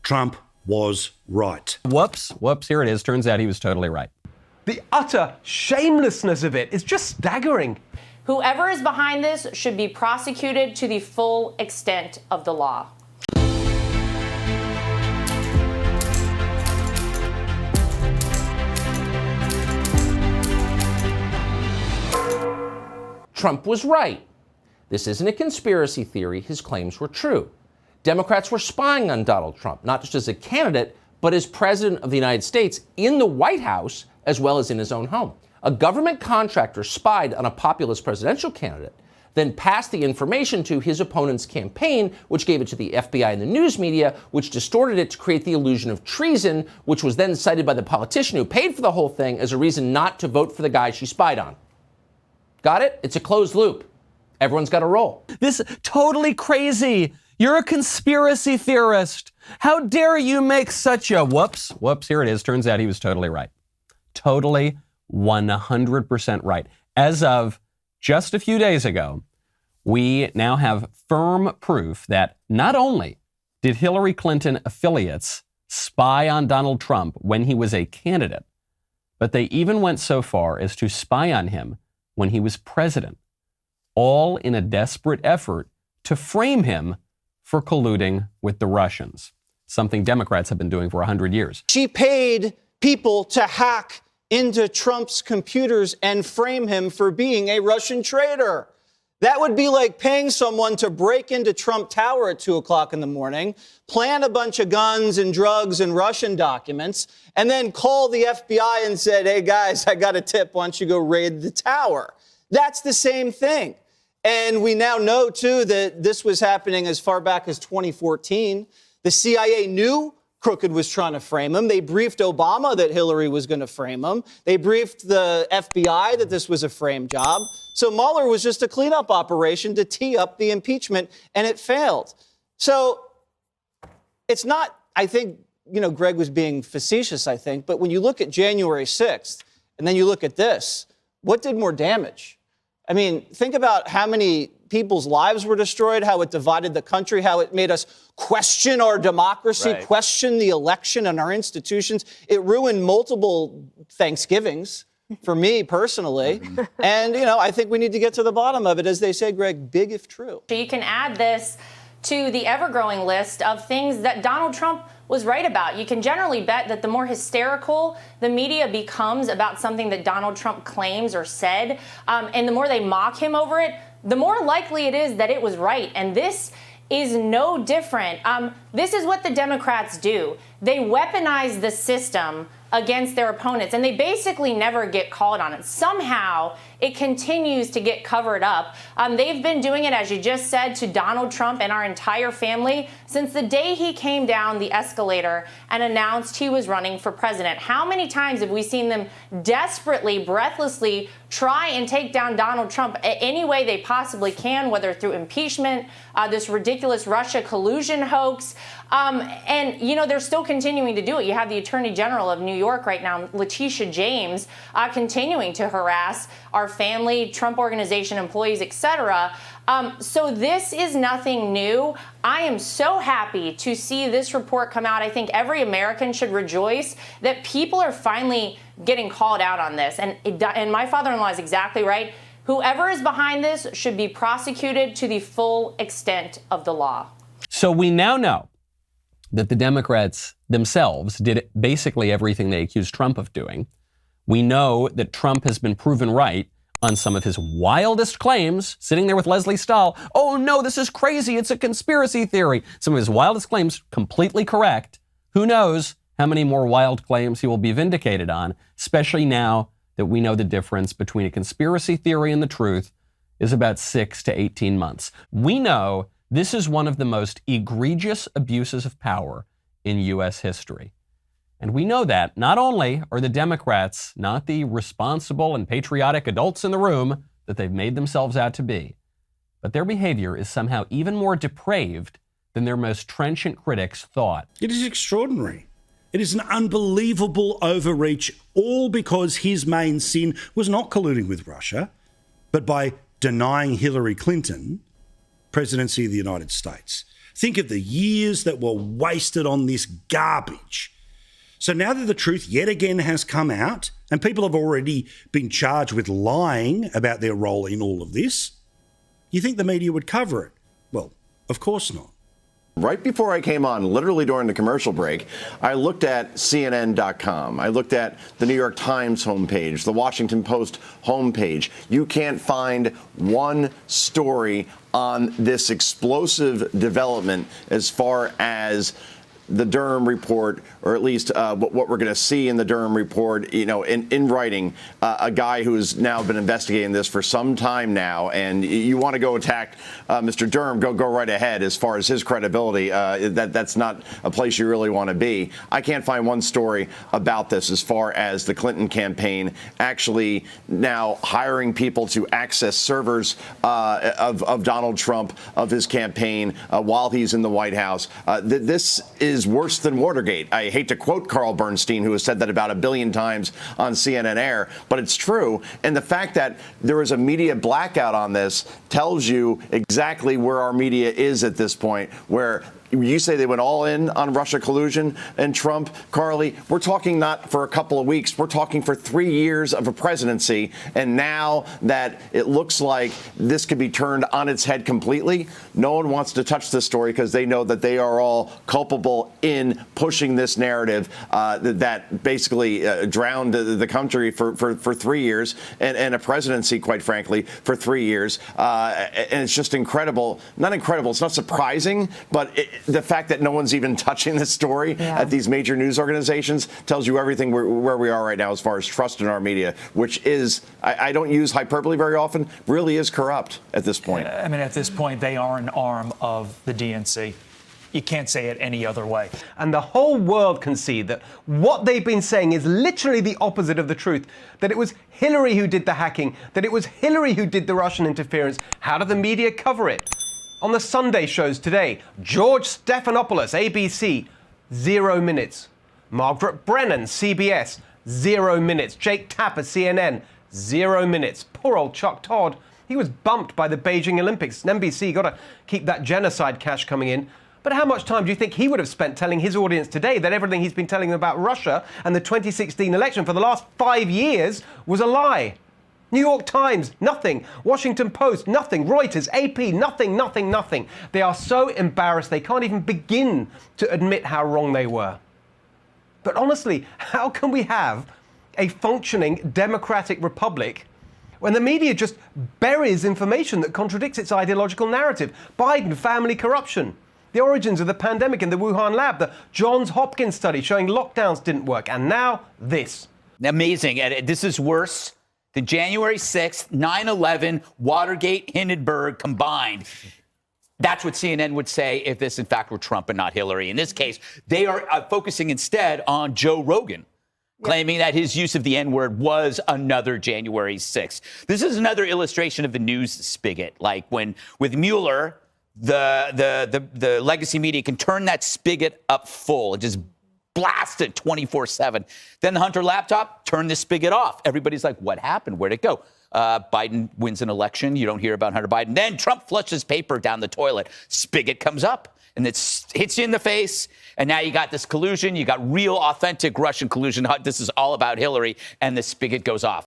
Trump was right. Whoops, here it is. Turns out he was totally right. The utter shamelessness of it is just staggering. Whoever is behind this should be prosecuted to the full extent of the law. Trump was right. This isn't a conspiracy theory. His claims were true. Democrats were spying on Donald Trump, not just as a candidate, but as president of the United States in the White House, as well as in his own home. A government contractor spied on a populist presidential candidate, then passed the information to his opponent's campaign, which gave it to the FBI and the news media, which distorted it to create the illusion of treason, which was then cited by the politician who paid for the whole thing as a reason not to vote for the guy she spied on. Got it? It's a closed loop. Everyone's got a role. This is totally crazy. You're a conspiracy theorist. How dare you make such a whoops, here it is. Turns out he was totally right. Totally 100% right. As of just a few days ago, we now have firm proof that not only did Hillary Clinton affiliates spy on Donald Trump when he was a candidate, but they even went so far as to spy on him when he was president, all in a desperate effort to frame him for colluding with the Russians, something Democrats have been doing for 100 years. She paid people to hack into Trump's computers and frame him for being a Russian traitor. That would be like paying someone to break into Trump Tower at 2 o'clock in the morning, plant a bunch of guns and drugs and Russian documents, and then call the FBI and said, hey guys, I got a tip, why don't you go raid the tower? That's the same thing. And we now know, too, that this was happening as far back as 2014. The CIA knew Crooked was trying to frame him. They briefed Obama that Hillary was going to frame him. They briefed the FBI that this was a frame job. So Mueller was just a cleanup operation to tee up the impeachment, and it failed. So it's not, I think, Greg was being facetious, I think, but when you look at January 6th, and then you look at this, what did more damage? I mean, think about how many people's lives were destroyed, how it divided the country, how it made us question our democracy, question the election and our institutions. It ruined multiple Thanksgivings for me personally. And, I think we need to get to the bottom of it. As they say, Greg, big if true. So you can add this to the ever-growing list of things that Donald Trump was right about. You can generally bet that the more hysterical the media becomes about something that Donald Trump claims or said, and the more they mock him over it, the more likely it is that it was right. And this is no different. This is what the Democrats do. They weaponize the system against their opponents, and they basically never get called on it. Somehow, it continues to get covered up. They've been doing it, as you just said, to Donald Trump and our entire family since the day he came down the escalator and announced he was running for president. How many times have we seen them desperately, breathlessly try and take down Donald Trump any way they possibly can, whether through impeachment, this ridiculous Russia collusion hoax, and, they're still continuing to do it. You have the Attorney General of New York right now, Letitia James, continuing to harass our family, Trump Organization employees, etc. So this is nothing new. I am so happy to see this report come out. I think every American should rejoice that people are finally getting called out on this. And my father-in-law is exactly right. Whoever is behind this should be prosecuted to the full extent of the law. So we now know that the Democrats themselves did basically everything they accused Trump of doing. We know that Trump has been proven right on some of his wildest claims, sitting there with Leslie Stahl. Oh no, this is crazy. It's a conspiracy theory. Some of his wildest claims completely correct. Who knows how many more wild claims he will be vindicated on, especially now that we know the difference between a conspiracy theory and the truth is about 6 to 18 months. We know this is one of the most egregious abuses of power in U.S. history. And we know that not only are the Democrats not the responsible and patriotic adults in the room that they've made themselves out to be, but their behavior is somehow even more depraved than their most trenchant critics thought. It is extraordinary. It is an unbelievable overreach, all because his main sin was not colluding with Russia, but by denying Hillary Clinton presidency of the United States. Think of the years that were wasted on this garbage. So now that the truth yet again has come out, and people have already been charged with lying about their role in all of this, you think the media would cover it? Well, of course not. Right before I came on, literally during the commercial break, I looked at CNN.com. I looked at the New York Times homepage, the Washington Post homepage. You can't find one story on this explosive development as far as the Durham report, or at least what we're going to see in the Durham report, in writing, a guy who has now been investigating this for some time now, and you want to go attack Mr. Durham, go right ahead. As far as his credibility, that's not a place you really want to be. I can't find one story about this as far as the Clinton campaign actually now hiring people to access servers of Donald Trump, of his campaign, while he's in the White House. This is worse than Watergate. I hate to quote Carl Bernstein, who has said that about 1 billion times on CNN Air, but it's true. And the fact that there is a media blackout on this tells you exactly where our media is at this point, where you say they went all in on Russia collusion and Trump. Carly, we're talking not for a couple of weeks. We're talking for 3 years of a presidency. And now that it looks like this could be turned on its head completely, no one wants to touch this story because they know that they are all culpable in pushing this narrative that basically drowned the country for 3 years and a presidency, quite frankly, for 3 years. And it's just incredible. Not incredible. It's not surprising, but the fact that no one's even touching this story at these major news organizations tells you everything where we are right now as far as trust in our media, which is, I don't use hyperbole very often, really is corrupt at this point. I mean, at this point, they are an arm of the DNC. You can't say it any other way. And the whole world can see that what they've been saying is literally the opposite of the truth. That it was Hillary who did the hacking, that it was Hillary who did the Russian interference. How did the media cover it? On the Sunday shows today, George Stephanopoulos, ABC, 0 minutes. Margaret Brennan, CBS, 0 minutes. Jake Tapper, CNN, 0 minutes. Poor old Chuck Todd. He was bumped by the Beijing Olympics. NBC got to keep that genocide cash coming in. But how much time do you think he would have spent telling his audience today that everything he's been telling them about Russia and the 2016 election for the last 5 years was a lie? New York Times, nothing. Washington Post, nothing. Reuters, AP, nothing, nothing, nothing. They are so embarrassed they can't even begin to admit how wrong they were. But honestly, how can we have a functioning democratic republic when the media just buries information that contradicts its ideological narrative? Biden, family corruption. The origins of the pandemic in the Wuhan lab. The Johns Hopkins study showing lockdowns didn't work. And now this. Amazing. And this is worse than January 6th, 9/11, Watergate, Hindenburg combined. That's what CNN would say if this, in fact, were Trump and not Hillary. In this case, they are focusing instead on Joe Rogan, claiming that his use of the N-word was another January 6th. This is another illustration of the news spigot. Like when with Mueller, the legacy media can turn that spigot up full and just blast it 24/7. Then the Hunter laptop, turn the spigot off. Everybody's like, what happened? Where'd it go? Biden wins an election. You don't hear about Hunter Biden. Then Trump flushes paper down the toilet. Spigot comes up and it hits you in the face. And now you got this collusion. You got real, authentic Russian collusion. This is all about Hillary. And the spigot goes off.